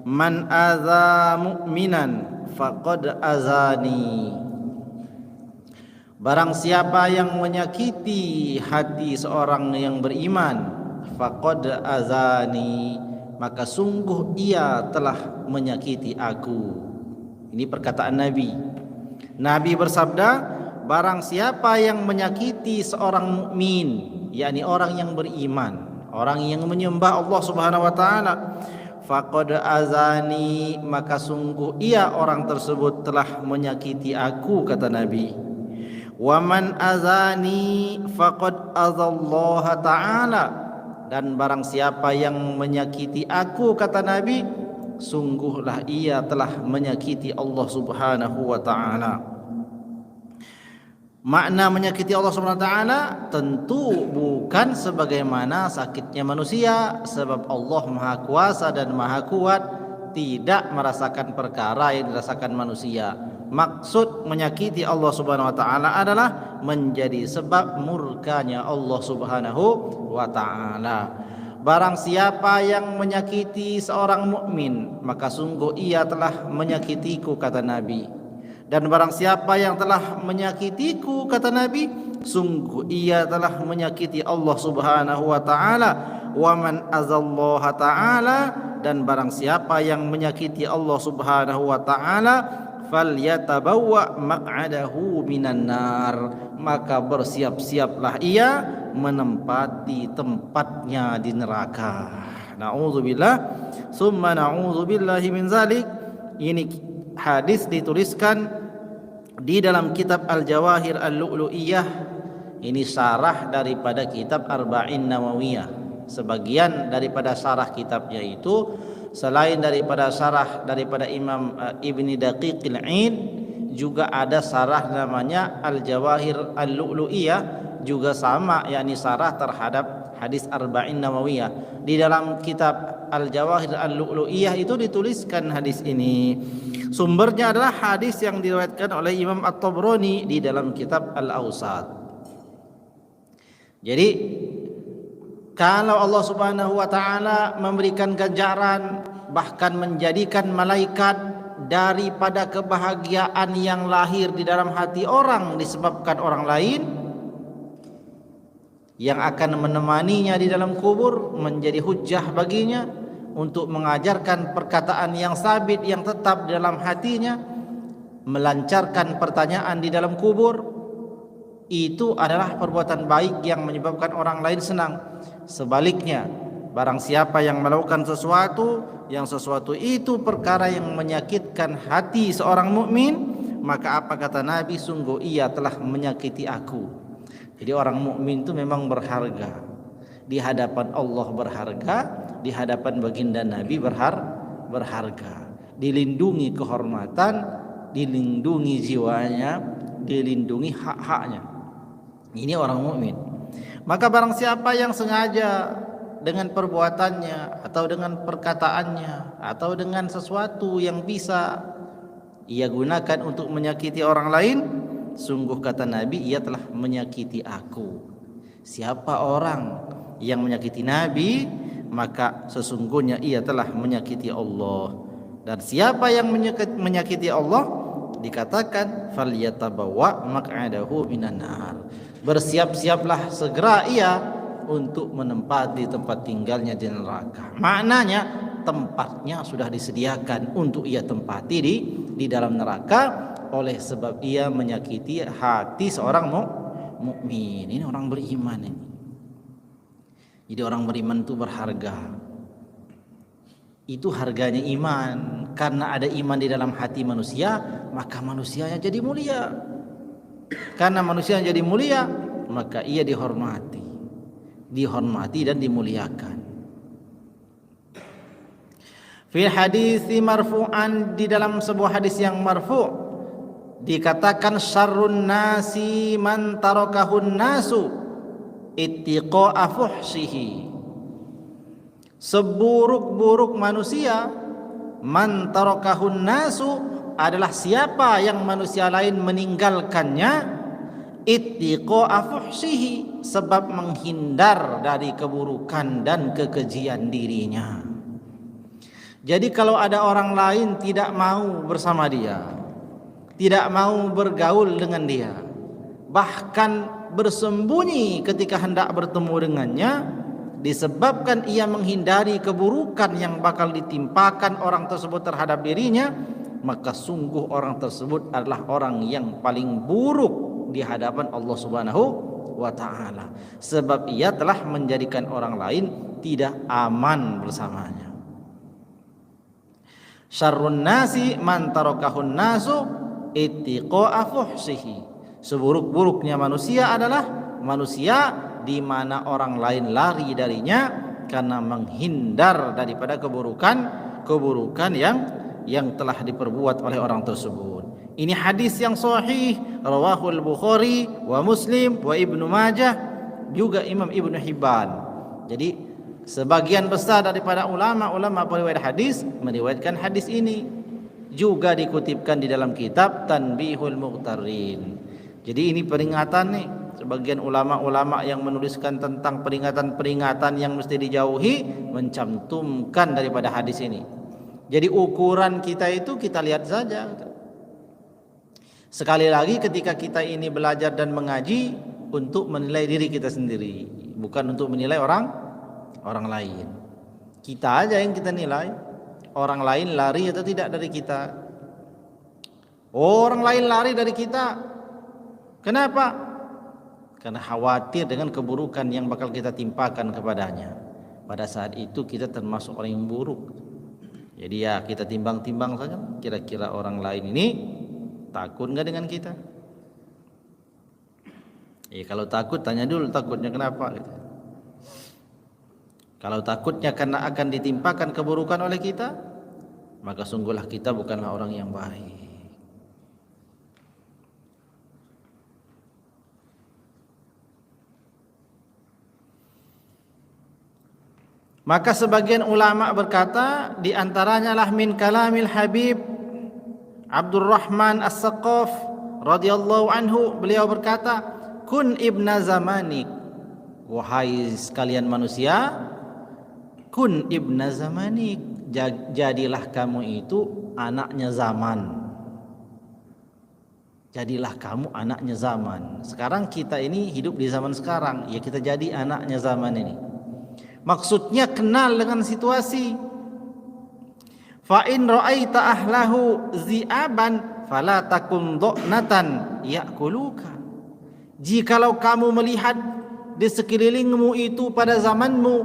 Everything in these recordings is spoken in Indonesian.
Man adza mu'minan faqad azani. Barang siapa yang menyakiti hati seorang yang beriman, faqad azani, maka sungguh ia telah menyakiti aku. Ini perkataan Nabi. Nabi bersabda, barang siapa yang menyakiti seorang mukmin, yakni orang yang beriman, orang yang menyembah Allah Subhanahu wa taala, faqad azani, maka sungguh ia orang tersebut telah menyakiti aku, kata Nabi. Wa man azani faqad azallaha ta'ala, dan barang siapa yang menyakiti aku, kata Nabi, sungguhlah ia telah menyakiti Allah Subhanahu wa taala. Makna menyakiti Allah Subhanahu wa taala tentu bukan sebagaimana sakitnya manusia, sebab Allah Maha Kuasa dan Maha Kuat, tidak merasakan perkara yang dirasakan manusia. Maksud menyakiti Allah Subhanahu wa taala adalah menjadi sebab murkanya Allah Subhanahu wa taala. Barang siapa yang menyakiti seorang mukmin, maka sungguh ia telah menyakitiku, kata Nabi. Dan barang siapa yang telah menyakitiku, kata Nabi, sungguh ia telah menyakiti Allah Subhanahu wa taala. Wa man azallaha ta'ala, dan barang siapa yang menyakiti Allah Subhanahu wa taala, falyatabawwa maq'adahu minan nar, maka bersiap-siaplah ia menempati tempatnya di neraka. Na'udzubillah summa na'udzubillahi min zalik. Ini hadis dituliskan di dalam kitab Al-Jawahir Al-Lu'lu'iyah. Ini syarah daripada kitab Arba'in Nawawiyah. Sebagian daripada syarah kitabnya itu, selain daripada syarah daripada Imam Ibni Daqiqil Aid, juga ada syarah namanya Al-Jawahir Al-Lu'lu'iyah, juga sama, yakni syarah terhadap hadis Arba'in Nawawiyah. Di dalam kitab Al-Jawahir Al-Lu'lu'iyah itu dituliskan hadis ini. Sumbernya adalah hadis yang diriwayatkan oleh Imam At-Tabrani di dalam kitab Al-Awsat. Jadi kalau Allah Subhanahu wa taala memberikan ganjaran, bahkan menjadikan malaikat daripada kebahagiaan yang lahir di dalam hati orang disebabkan orang lain, yang akan menemaninya di dalam kubur, menjadi hujjah baginya untuk mengajarkan perkataan yang sabit, yang tetap di dalam hatinya, melancarkan pertanyaan di dalam kubur, itu adalah perbuatan baik yang menyebabkan orang lain senang. Sebaliknya, barang siapa yang melakukan sesuatu, yang sesuatu itu perkara yang menyakitkan hati seorang mukmin, maka apa kata Nabi, sungguh ia telah menyakiti aku. Jadi orang mukmin itu memang berharga. Di hadapan Allah berharga, di hadapan baginda Nabi berharga. Dilindungi kehormatan, dilindungi jiwanya, dilindungi hak-haknya. Ini orang mukmin. Maka barang siapa yang sengaja dengan perbuatannya atau dengan perkataannya atau dengan sesuatu yang bisa ia gunakan untuk menyakiti orang lain, sungguh kata Nabi, ia telah menyakiti aku. Siapa orang yang menyakiti Nabi, maka sesungguhnya ia telah menyakiti Allah. Dan siapa yang menyakiti Allah, dikatakan falyatabawwa maq'adahu minan nar, bersiap-siaplah segera ia untuk menempati tempat tinggalnya di neraka. Maknanya tempatnya sudah disediakan untuk ia tempati di dalam neraka, oleh sebab ia menyakiti hati seorang mukmin. Ini orang beriman ini. Jadi orang beriman itu berharga. Itu harganya iman. Karena ada iman di dalam hati manusia, maka manusianya jadi mulia. Karena manusia jadi mulia, maka ia dihormati dan dimuliakan. Fil hadis marfu'an, di dalam sebuah hadis yang marfu' dikatakan syarrun nasi man tarakahun nasu ittiqa'a fuhshihi. Seburuk-buruk manusia, man tarakahun nasu, adalah siapa yang manusia lain meninggalkannya, ittiqa'a fuhshihi, sebab menghindar dari keburukan dan kekejian dirinya. Jadi kalau ada orang lain tidak mau bersama dia, tidak mau bergaul dengan dia, bahkan bersembunyi ketika hendak bertemu dengannya, disebabkan ia menghindari keburukan yang bakal ditimpakan orang tersebut terhadap dirinya, maka sungguh orang tersebut adalah orang yang paling buruk di hadapan Allah Subhanahu wa ta'ala, sebab ia telah menjadikan orang lain tidak aman bersamanya. Syarrun nasi man tarakahun nasu ittiqa'a fuhsihi. Seburuk-buruknya manusia adalah manusia di mana orang lain lari darinya karena menghindar daripada keburukan yang telah diperbuat oleh orang tersebut. Ini hadis yang sahih, rawahul Bukhari wa Muslim wa Ibnu Majah, juga Imam Ibnu Hibban. Jadi sebagian besar daripada ulama-ulama periwayat hadis meriwayatkan hadis ini, juga dikutipkan di dalam kitab Tanbihul Mughtarin. Jadi ini peringatan nih, sebagian ulama-ulama yang menuliskan tentang peringatan-peringatan yang mesti dijauhi mencantumkan daripada hadis ini. Jadi ukuran kita itu kita lihat saja. Sekali lagi ketika kita ini belajar dan mengaji untuk menilai diri kita sendiri, bukan untuk menilai orang lain. Kita aja yang kita nilai, orang lain lari atau tidak dari kita. Orang lain lari dari kita, kenapa? Karena khawatir dengan keburukan yang bakal kita timpakan kepadanya. Pada saat itu kita termasuk orang yang buruk. Jadi ya kita timbang-timbang saja, kira-kira orang lain ini takut nggak dengan kita? Kalau takut tanya dulu takutnya kenapa gitu. Kalau takutnya karena akan ditimpakan keburukan oleh kita, maka sungguhlah kita bukanlah orang yang baik. Maka sebagian ulama berkata, di antaranya lah min kalamil Habib Abdurrahman As-Saqaf radhiyallahu anhu, beliau berkata, kun ibna zamanik, wahai sekalian manusia, kun ibna zamanik, jadilah kamu itu anaknya zaman. Jadilah kamu anaknya zaman. Sekarang kita ini hidup di zaman sekarang, ya kita jadi anaknya zaman ini. Maksudnya kenal dengan situasi. Fa in ra'aita ahlahu zi'aban fala takun dha'natan ya'kuluka. Jikalau kamu melihat di sekelilingmu itu pada zamanmu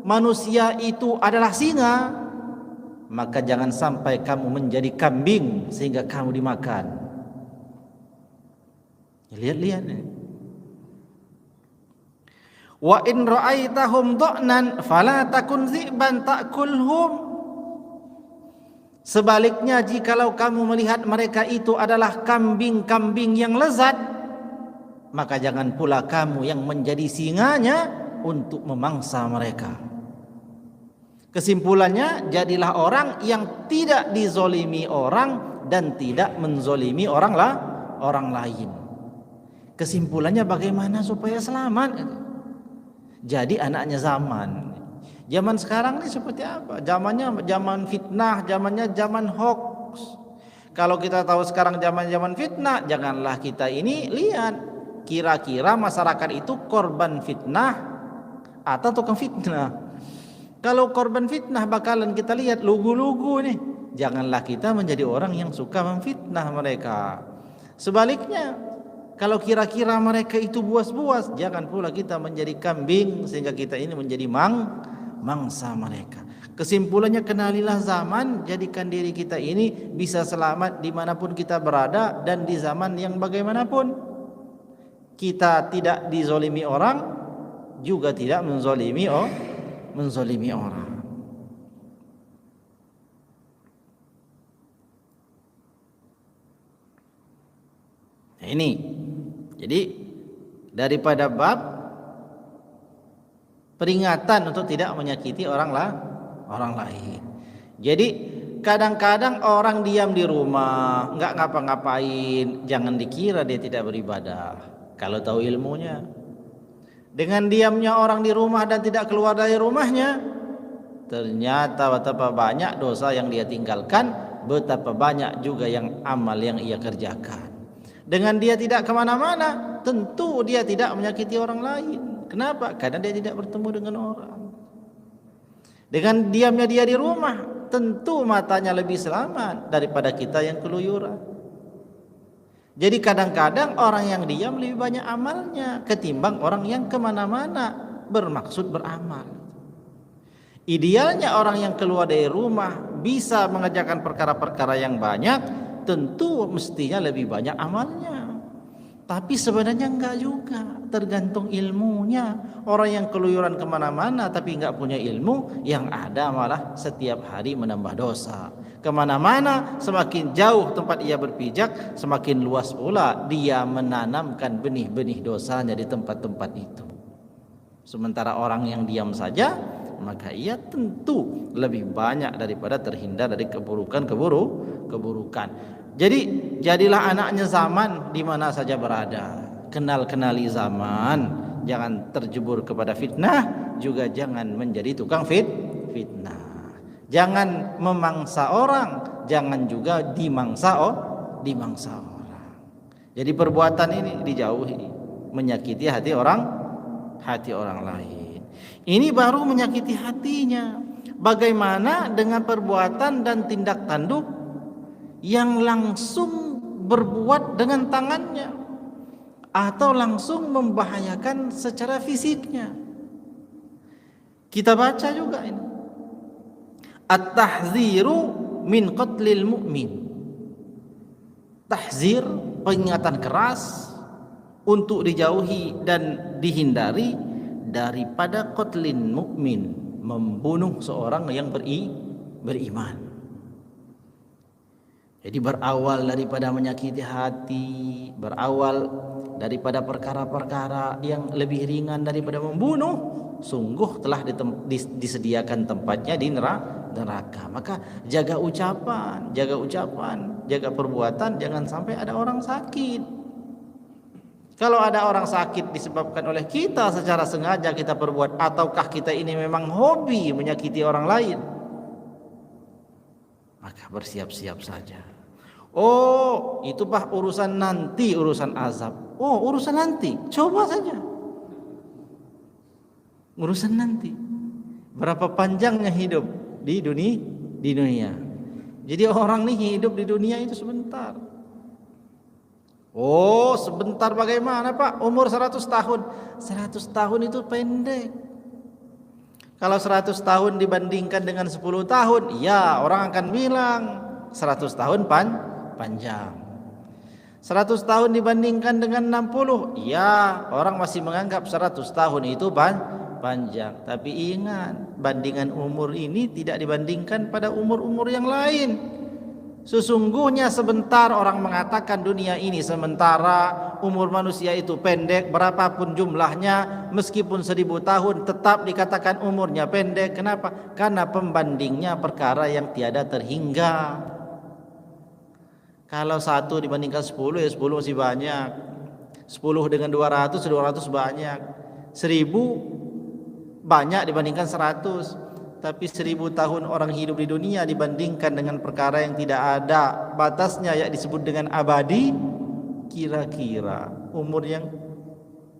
manusia itu adalah singa, maka jangan sampai kamu menjadi kambing sehingga kamu dimakan. Lihat-lihat. Wa in ra'aitahum dha'nan fala takun zi'ban ta'kulhum. Sebaliknya, jikalau kamu melihat mereka itu adalah kambing-kambing yang lezat, maka jangan pula kamu yang menjadi singanya untuk memangsa mereka. Kesimpulannya, jadilah orang yang tidak dizolimi orang dan tidak menzolimi orang lain. Kesimpulannya bagaimana supaya selamat? Jadi anaknya zaman. Zaman sekarang ini seperti apa? Zamannya zaman fitnah, zamannya zaman hoax. Kalau kita tahu sekarang zaman fitnah, janganlah kita ini lihat kira-kira masyarakat itu korban fitnah atau tukang fitnah. Kalau korban fitnah bakalan kita lihat lugu-lugu nih. Janganlah kita menjadi orang yang suka memfitnah mereka. Sebaliknya, kalau kira-kira mereka itu buas-buas, jangan pula kita menjadi kambing sehingga kita ini menjadi mangsa mereka. Kesimpulannya, kenalilah zaman, jadikan diri kita ini bisa selamat dimanapun kita berada dan di zaman yang bagaimanapun. Kita tidak dizolimi orang, juga tidak menzolimi orang. Nah, ini jadi daripada bab peringatan untuk tidak menyakiti orang lain. Jadi kadang-kadang orang diam di rumah, nggak ngapa-ngapain, jangan dikira dia tidak beribadah kalau tahu ilmunya. Dengan diamnya orang di rumah dan tidak keluar dari rumahnya, ternyata betapa banyak dosa yang dia tinggalkan, betapa banyak juga yang amal yang ia kerjakan. Dengan dia tidak kemana-mana, tentu dia tidak menyakiti orang lain. Kenapa? Karena dia tidak bertemu dengan orang. Dengan diamnya dia di rumah, tentu matanya lebih selamat daripada kita yang keluyuran. Jadi kadang-kadang orang yang diam lebih banyak amalnya ketimbang orang yang kemana-mana bermaksud beramal. Idealnya orang yang keluar dari rumah bisa mengerjakan perkara-perkara yang banyak, tentu mestinya lebih banyak amalnya. Tapi sebenarnya enggak juga, tergantung ilmunya. Orang yang keluyuran kemana-mana tapi enggak punya ilmu, yang ada malah setiap hari menambah dosa. Kemana-mana semakin jauh tempat ia berpijak, semakin luas pula dia menanamkan benih-benih dosanya di tempat-tempat itu. Sementara orang yang diam saja, maka ia tentu lebih banyak daripada terhindar dari keburukan. Jadi jadilah anaknya zaman di mana saja berada. Kenali zaman, jangan terjebur kepada fitnah, juga jangan menjadi tukang fitnah. Jangan memangsa orang, jangan juga dimangsa orang. Jadi perbuatan ini dijauhi, menyakiti hati orang lain. Ini baru menyakiti hatinya. Bagaimana dengan perbuatan dan tindak tanduk yang langsung berbuat dengan tangannya atau langsung membahayakan secara fisiknya? Kita baca juga ini. At-tahziru min qatlil mu'min. Tahzir, peringatan keras untuk dijauhi dan dihindari daripada qatlin mukmin, membunuh seorang yang beriman. Jadi berawal daripada menyakiti hati, berawal daripada perkara-perkara yang lebih ringan daripada membunuh, sungguh telah disediakan tempatnya di neraka. Maka jaga ucapan, jaga perbuatan, jangan sampai ada orang sakit. Kalau ada orang sakit disebabkan oleh kita secara sengaja kita perbuat, ataukah kita ini memang hobi menyakiti orang lain, maka bersiap-siap saja. Oh, itu bah urusan nanti, urusan azab. Oh, urusan nanti, coba saja. Urusan nanti. Berapa panjangnya hidup di dunia. Jadi orang nih hidup di dunia itu sebentar. Oh, sebentar bagaimana Pak? Umur 100 tahun. 100 tahun itu pendek. Kalau 100 tahun dibandingkan dengan 10 tahun, ya orang akan bilang 100 tahun panjang. 100 tahun dibandingkan dengan 60, ya orang masih menganggap 100 tahun itu panjang. Tapi ingat, bandingan umur ini tidak dibandingkan pada umur-umur yang lain. Sesungguhnya sebentar orang mengatakan dunia ini sementara, umur manusia itu pendek, berapapun jumlahnya, meskipun 1000 tahun tetap dikatakan umurnya pendek. Kenapa? Karena pembandingnya perkara yang tiada terhingga. Kalau 1 dibandingkan 10, ya 10 masih banyak. 10 dengan 200 banyak. 1000 banyak dibandingkan 100. Tapi 1000 tahun orang hidup di dunia dibandingkan dengan perkara yang tidak ada batasnya, yang disebut dengan abadi, kira-kira umur yang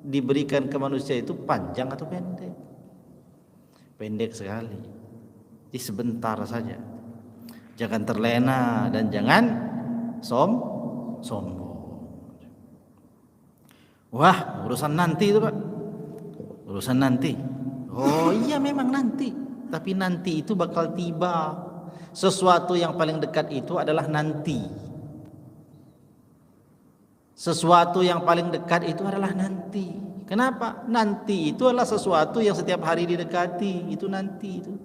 diberikan ke manusia itu panjang atau pendek? Pendek sekali. Jadi sebentar saja. Jangan terlena dan jangan sombong. Wah, urusan nanti itu Pak. Urusan nanti. Oh iya memang nanti. Tapi nanti itu bakal tiba. Sesuatu yang paling dekat itu adalah nanti. Sesuatu yang paling dekat itu adalah nanti. Kenapa? Nanti itu adalah sesuatu yang setiap hari didekati. Itu nanti itu.